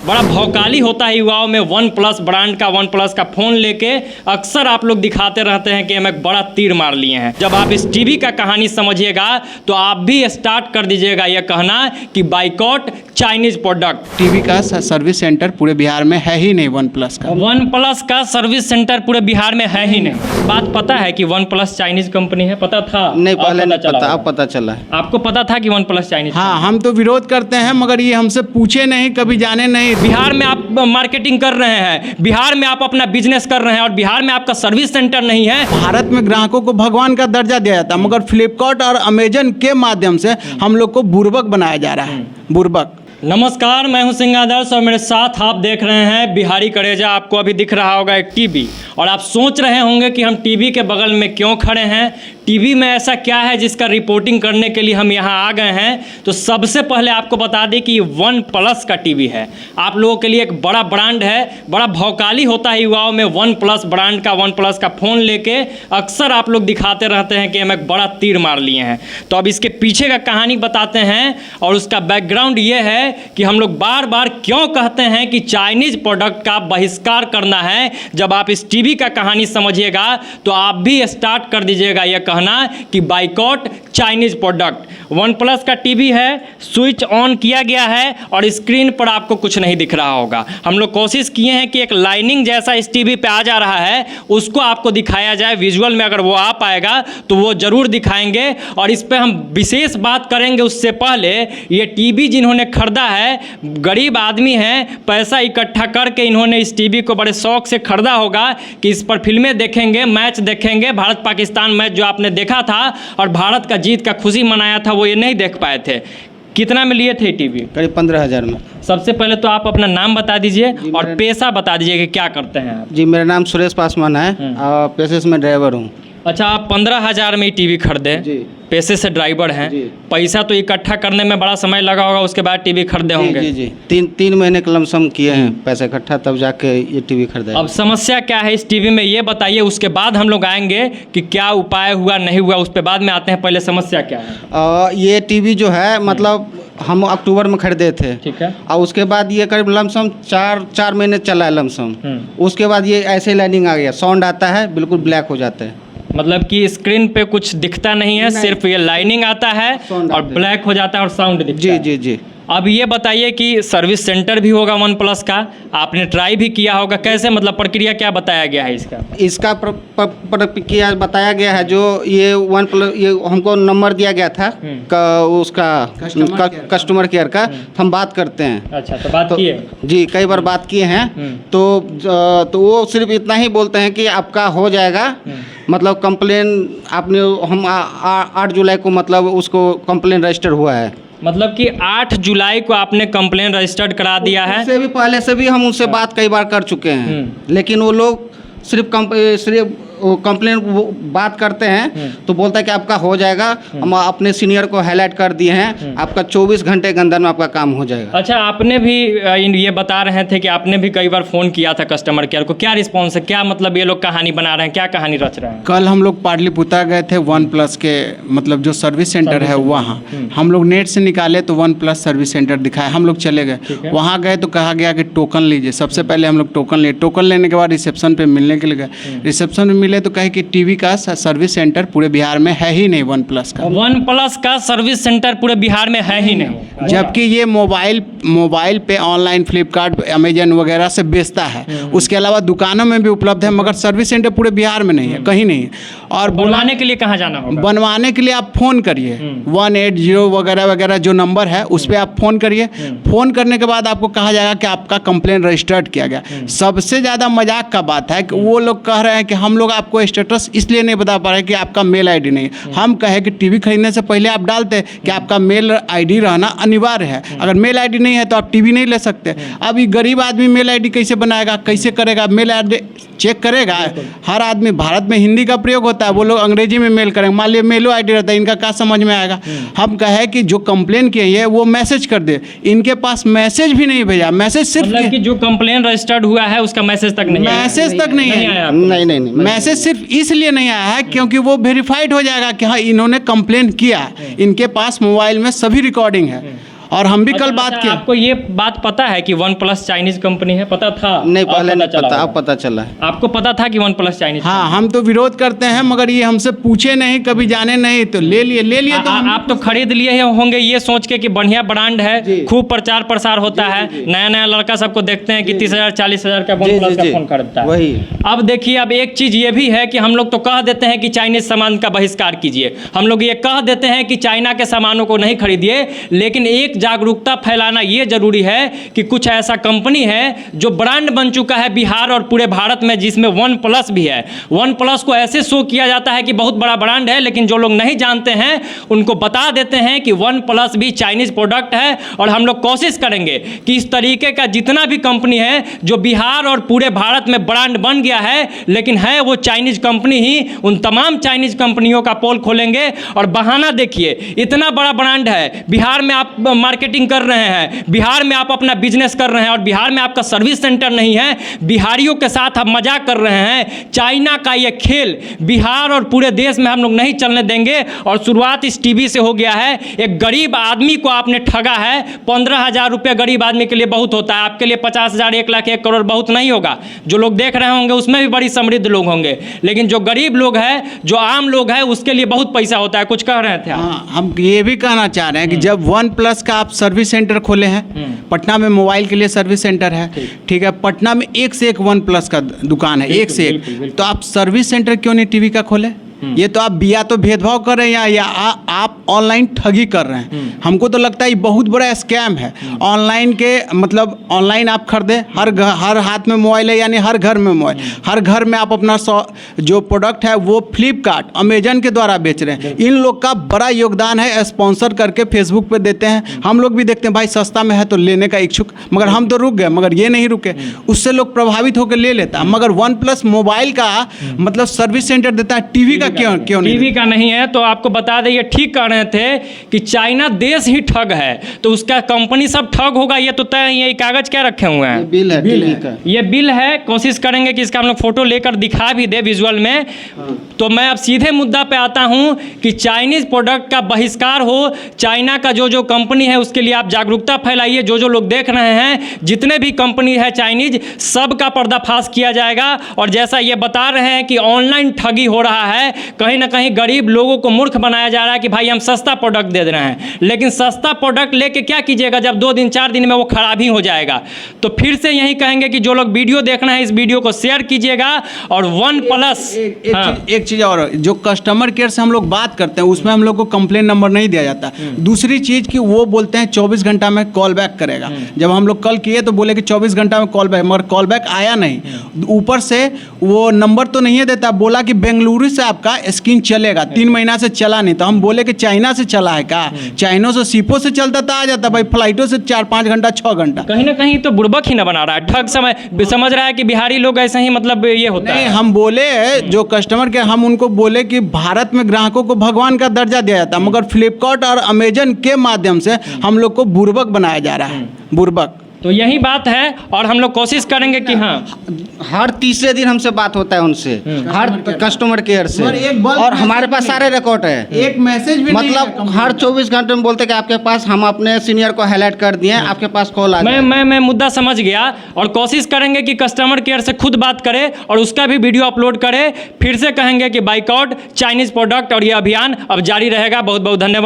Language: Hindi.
बड़ा भौकाली होता है युवाओं में वन प्लस ब्रांड का, वन प्लस का फ़ोन लेके अक्सर आप लोग दिखाते रहते हैं कि हम एक बड़ा तीर मार लिए हैं। जब आप इस टीवी का कहानी समझिएगा तो आप भी स्टार्ट कर दीजिएगा यह कहना कि बाइकॉट चाइनीज प्रोडक्ट। टीवी का सर्विस सेंटर पूरे बिहार में है ही नहीं वन प्लस का। वन प्लस का सर्विस सेंटर पूरे बिहार में है ही नहीं। बात पता है कि वन प्लस चाइनीज कंपनी है? पता था? नहीं, पहले नहीं पता, होगा। अब पता चला है। आपको पता था कि वन प्लस चाइनीज? हाँ, हम तो विरोध करते हैं मगर ये हमसे पूछे नहीं, कभी जाने नहीं। बिहार में आप मार्केटिंग कर रहे हैं, बिहार में आप अपना बिजनेस कर रहे हैं और बिहार में आपका सर्विस सेंटर नहीं है। भारत में ग्राहकों को भगवान का दर्जा दिया जाता है मगर फ्लिपकार्ट और अमेजन के माध्यम से हम लोग को बुर्बक बनाया जा रहा है। बुर्बक। नमस्कार, मैं हूं सिंह आदर्श और मेरे साथ आप देख रहे हैं बिहारी करेजा। आपको अभी दिख रहा होगा एक टीवी और आप सोच रहे होंगे कि हम टीवी के बगल में क्यों खड़े हैं, टीवी में ऐसा क्या है जिसका रिपोर्टिंग करने के लिए हम यहाँ आ गए हैं। तो सबसे पहले आपको बता दें कि वन प्लस का टीवी है, आप लोगों के लिए एक बड़ा ब्रांड है। बड़ा भौकाली होता है युवाओं में वन प्लस ब्रांड का, वन प्लस का फ़ोन लेके अक्सर आप लोग दिखाते रहते हैं कि हम एक बड़ा तीर मार लिए हैं। तो अब इसके पीछे का कहानी बताते हैं और उसका बैकग्राउंड ये है कि हम लोग बार बार क्यों कहते हैं कि चाइनीज प्रोडक्ट का बहिष्कार करना है। जब आप इस टीवी का कहानी समझिएगा तो आप भी स्टार्ट कर दीजिएगा यह कहना कि boycott Chinese product. One plus का टीवी है, स्विच ऑन किया गया है और स्क्रीन पर आपको कुछ नहीं दिख रहा होगा। हम लोग कोशिश किए हैं कि एक लाइनिंग जैसा इस टीवी पे आ जा रहा है उसको आपको दिखाया जाए विजुअल में। अगर वो आ पाएगा तो वो ज़रूर दिखाएंगे और इस पर हम विशेष बात करेंगे। उससे पहले ये टीवी जिन्होंने खरीदा है, गरीब आदमी हैं, पैसा इकट्ठा करके इन्होंने इस टीवी को बड़े शौक से खरीदा होगा कि इस पर फिल्में देखेंगे, मैच देखेंगे। भारत पाकिस्तान मैच जो आपने देखा था और भारत का जीत का खुशी मनाया था वो ये नहीं देख पाए थे। कितना में लिए थे टीवी? करीब 15,000 में। सबसे पहले तो आप अपना नाम बता दीजिए और पेशा बता दीजिए कि क्या करते हैं आप। जी, मेरा नाम सुरेश पासवान है और पेशे से मैं ड्राइवर हूँ। अच्छा, आप 15,000 में टीवी खरीदे, पैसे से ड्राइवर हैं, पैसा तो इकट्ठा करने में बड़ा समय लगा होगा, उसके बाद टीवी खरीदे होंगे। जी जी, तीन महीने का लमसम किए हैं पैसा इकट्ठा, तब जाके ये टीवी खरीदा। अब समस्या क्या है इस टीवी में ये बताइए, उसके बाद हम लोग आएंगे कि क्या उपाय हुआ नहीं हुआ, उस पर बाद में आते हैं। पहले समस्या क्या है? ये टीवी जो है मतलब हम अक्टूबर में खरीदे थे, ठीक है, और उसके बाद ये करीब लमसम चार महीने चला है लमसम। उसके बाद ये ऐसे लाइनिंग आ गया, साउंड आता है, बिल्कुल ब्लैक हो जाता है। मतलब कि स्क्रीन पे कुछ दिखता नहीं है, सिर्फ ये लाइनिंग आता है और ब्लैक हो जाता है और साउंड दिखता है। जी जी। अब ये बताइए कि सर्विस सेंटर भी होगा वन प्लस का, आपने ट्राई भी किया होगा, कैसे मतलब प्रक्रिया क्या बताया गया है इसका? इसका प्रक्रिया बताया गया है, जो ये वन प्लस ये हमको नंबर दिया गया था उसका कस्टमर केयर का, हम बात करते हैं। अच्छा, तो बात किए? जी, कई बार बात किए हैं। तो वो सिर्फ इतना ही बोलते हैं कि आपका हो जाएगा, मतलब कंप्लेन आपने हम 8 जुलाई को मतलब उसको कंप्लेन रजिस्टर हुआ है। मतलब कि 8 जुलाई को आपने कंप्लेन रजिस्टर्ड करा दिया है? उससे भी पहले से भी हम उनसे बात कई बार कर चुके हैं, लेकिन वो लोग सिर्फ कंप्लेन बात करते हैं तो बोलता है कि आपका हो जाएगा। हम अपने सीनियर को हाईलाइट कर दिए हैं, आपका 24 घंटे के अंदर में आपका काम हो जाएगा। अच्छा, आपने भी ये बता रहे थे कि आपने भी कई बार फ़ोन किया था कस्टमर केयर को, क्या रिस्पॉन्स है? क्या मतलब ये लोग कहानी बना रहे हैं, क्या कहानी रच रहे हैं? कल हम लोग पाटलिपुत्रा गए थे, वन प्लस के मतलब जो सर्विस सेंटर है वहाँ हम लोग नेट से निकाले तो वन प्लस सर्विस सेंटर दिखाया, हम लोग चले गए। वहाँ गए तो कहा गया कि टोकन लीजिए। सबसे पहले हम लोग टोकन लिए, टोकन लेने के बाद रिसेप्शन पे मिलने के लिए गए। रिसेप्शन में मिले तो कहे कि टीवी का सर्विस सेंटर पूरे बिहार में है ही नहीं वन प्लस का। वन प्लस का सर्विस सेंटर पूरे बिहार में है ही नहीं, जबकि ये मोबाइल पे ऑनलाइन फ्लिपकार्ट, अमेजन वगैरह से बेचता है। उसके अलावा दुकानों में भी उपलब्ध है मगर सर्विस सेंटर पूरे बिहार में नहीं है, कहीं नहीं है। और बनवाने के लिए कहाँ जाना होगा? बनवाने के लिए आप फ़ोन करिए, 180 वगैरह वगैरह जो नंबर है उस पर आप फ़ोन करिए। फ़ोन करने के बाद आपको कहा जाएगा कि आपका कंप्लेन रजिस्टर्ड किया गया। सबसे ज़्यादा मजाक का बात है कि वो लोग कह रहे हैं कि हम लोग आपको स्टेटस इसलिए नहीं बता पा रहे कि आपका मेल आईडी नहीं है। हम कहे कि टीवी खरीदने से पहले आप डालते कि आपका मेल आईडी रहना अनिवार्य है। अगर मेल आईडी नहीं है तो आप टीवी नहीं ले सकते। अब ये गरीब आदमी मेल आईडी कैसे बनाएगा, कैसे करेगा? मेल आईडी चेक करेगा? हर आदमी, भारत में हिंदी का प्रयोग होता है, वो लोग अंग्रेजी में मेल करेंगे। मान लिया मेलो आईडी रहता है, इनका क्या समझ में आएगा? हम कहे कि जो कंप्लेन किए है वो मैसेज कर दे, इनके पास मैसेज भी नहीं भेजा। मैसेज सिर्फ मतलब कि जो कंप्लेन रजिस्टर्ड हुआ है उसका मैसेज तक नहीं आया? मैसेज तक नहीं आया। नहीं, मैसेज सिर्फ इसलिए नहीं आया है क्योंकि वो वेरीफाइड हो जाएगा कि हाँ इन्होंने कंप्लेन किया, इनके पास मोबाइल में सभी रिकॉर्डिंग है। और हम भी कल बात किए। आपको ये बात पता है कि वन प्लस चाइनीज कंपनी है? पता था? नहीं, अब पहले नहीं चला पता, होगा। अब पता चला है। आपको पता था कि वन प्लस चाइनीज? हाँ, हम तो विरोध करते हैं, मगर ये हमसे पूछे नहीं, कभी जाने नहीं, तो ले लिए तो आप तो खरीद लिए होंगे ये सोच के कि बढ़िया ब्रांड है, खूब प्रचार प्रसार होता है, नया नया लड़का सबको देखते हैं कि 30,000 40,000 का वन प्लस का फोन खरीदता है। वही। अब देखिए, अब एक चीज ये भी है कि हम लोग तो कह देते हैं कि चाइनीज सामान का बहिष्कार कीजिए, हम लोग ये कह देते हैं कि चाइना के सामानों को नहीं खरीदिए, लेकिन एक जागरूकता फैलाना ये जरूरी है कि कुछ ऐसा कंपनी है जो ब्रांड बन चुका है बिहार और पूरे भारत में, जिसमें वन प्लस भी है। वन प्लस को ऐसे शो किया जाता है कि बहुत बड़ा ब्रांड है, लेकिन जो लोग नहीं जानते हैं उनको बता देते हैं कि वन प्लस भी चाइनीज प्रोडक्ट है। और हम लोग कोशिश करेंगे कि इस तरीके का जितना भी कंपनी है जो बिहार और पूरे भारत में ब्रांड बन गया है लेकिन है वो चाइनीज कंपनी ही, उन तमाम चाइनीज कंपनियों का पोल खोलेंगे। और बहाना देखिए, इतना बड़ा ब्रांड है, बिहार में आप मार्केटिंग कर रहे हैं, बिहार में आप अपना बिजनेस कर रहे हैं और बिहार में आपका सर्विस सेंटर नहीं है, बिहारियों के साथ आप मजाक कर रहे हैं। चाइना का ये खेल बिहार और पूरे देश में हम लोग नहीं चलने देंगे। और शुरुआत इस टीवी से हो गया है। एक गरीब आदमी को आपने ठगा है। 15,000 रुपये गरीब आदमी के लिए बहुत होता है, आपके लिए 50,000, 1 लाख, 1 करोड़ बहुत नहीं होगा। जो लोग देख रहे होंगे उसमें भी बड़ी समृद्ध लोग होंगे, लेकिन जो गरीब लोग हैं, जो आम लोग हैं, उसके लिए बहुत पैसा होता है। कुछ कह रहे थे आप? हाँ, हम ये भी कहना चाह रहे हैं कि जब वन प्लस का आप सर्विस सेंटर खोले हैं, पटना में मोबाइल के लिए सर्विस सेंटर है, ठीक है, पटना में एक से एक वन प्लस का दुकान है, एक से एक, तो आप सर्विस सेंटर क्यों नहीं टीवी का खोले? ये तो आप या तो भेदभाव कर रहे हैं या आप ऑनलाइन ठगी कर रहे हैं। हमको तो लगता है ये बहुत बड़ा स्कैम है। ऑनलाइन के मतलब ऑनलाइन आप खरीदे, हर हाथ में मोबाइल है, यानी हर घर में मोबाइल, हर घर में आप अपना जो प्रोडक्ट है वो फ्लिपकार्ट, अमेजन के द्वारा बेच रहे हैं। इन लोग का बड़ा योगदान है, स्पॉन्सर करके फेसबुक पे देते हैं, हम लोग भी देखते हैं, भाई सस्ता में है तो लेने का इच्छुक, मगर हम तो रुक गए, मगर ये नहीं रुके, उससे लोग प्रभावित होकर ले लेता है। मगर वन प्लस मोबाइल का मतलब सर्विस सेंटर देता है, टीवी का क्यों नहीं? टीवी का नहीं है। तो आपको बता दें, ये ठीक कह रहे थे कि चाइना देश ही ठग है, तो उसका कंपनी सब ठग होगा, ये तो तय है। ये कागज क्या रखे हुए हैं? बिल है टीवी का। ये बिल है। कोशिश करेंगे कि इसका हम लोग फोटो लेकर दिखा भी दे विजुअल में। तो मैं अब सीधे मुद्दा पे आता हूं कि चाइनीज प्रोडक्ट का बहिष्कार हो, चाइना का जो कंपनी है उसके लिए आप जागरूकता फैलाइए। जो लोग देख रहे हैं, जितने भी कंपनी है चाइनीज, सब का पर्दाफाश किया जाएगा। और जैसा ये बता रहे हैं कि ऑनलाइन ठगी हो रहा है, कहीं ना कहीं गरीब लोगों को मूर्ख बनाया जा रहा है कि भाई हम सस्ता प्रोडक्ट दे रहे हैं, लेकिन सस्ता प्रोडक्ट लेके क्या कीजिएगा जब 2 दिन 4 दिन में वो खराब ही हो जाएगा। तो फिर से यही कहेंगे कि जो लोग वीडियो देख रहे हैं इस वीडियो को शेयर कीजिएगा। और वन प्लस एक चीज़ और, जो कस्टमर केयर से हम लोग बात करते हैं उसमें हम लोग को कंप्लेन नंबर नहीं दिया जाता। दूसरी चीज़ कि वो बोलते हैं 24 घंटा में कॉल बैक करेगा। जब हम लोग कल किए तो बोले कि 24 घंटा में कॉल बैक, मगर कॉल बैक आया नहीं। ऊपर से वो नंबर तो नहीं देता, बोला कि बेंगलुरु से आपका स्क्रीन चलेगा, 3 महीना से चला नहीं। तो हम बोले कि चाइना से चला है क्या? चाइना से सीपो से चलता था, आ जाता भाई, फ्लाइटों से 4-5 घंटा 6 घंटा। कहीं ना कहीं तो बुर्बक ही ना बना रहा है, ठग समझ रहा है कि बिहारी लोग ऐसे ही, मतलब ये होता नहीं, है। हम बोले जो कस्टमर के, हम उनको बोले कि भारत में ग्राहकों को भगवान का दर्जा दिया जाता है, मगर फ्लिपकार्ट और अमेजन के माध्यम से हम लोग को बुर्बक बनाया जा रहा है, बुर्बक। तो यही बात है। और हम लोग कोशिश करेंगे कि हाँ, हर तीसरे दिन हमसे बात होता है उनसे, हर कस्टमर केयर से, और एक बल्क और हमारे पास सारे रिकॉर्ड है। एक मैसेज भी नहीं है मतलब कंपनी हर 24 घंटे में बोलते कि आपके पास, हम अपने सीनियर को हाईलाइट कर दिए, आपके पास कॉल आ जाए। मैं मुद्दा समझ गया। और कोशिश करेंगे कि कस्टमर केयर से खुद बात करें और उसका भी वीडियो अपलोड करें। फिर से कहेंगे कि बाइकआउट चाइनीज प्रोडक्ट, और ये अभियान अब जारी रहेगा। बहुत बहुत धन्यवाद।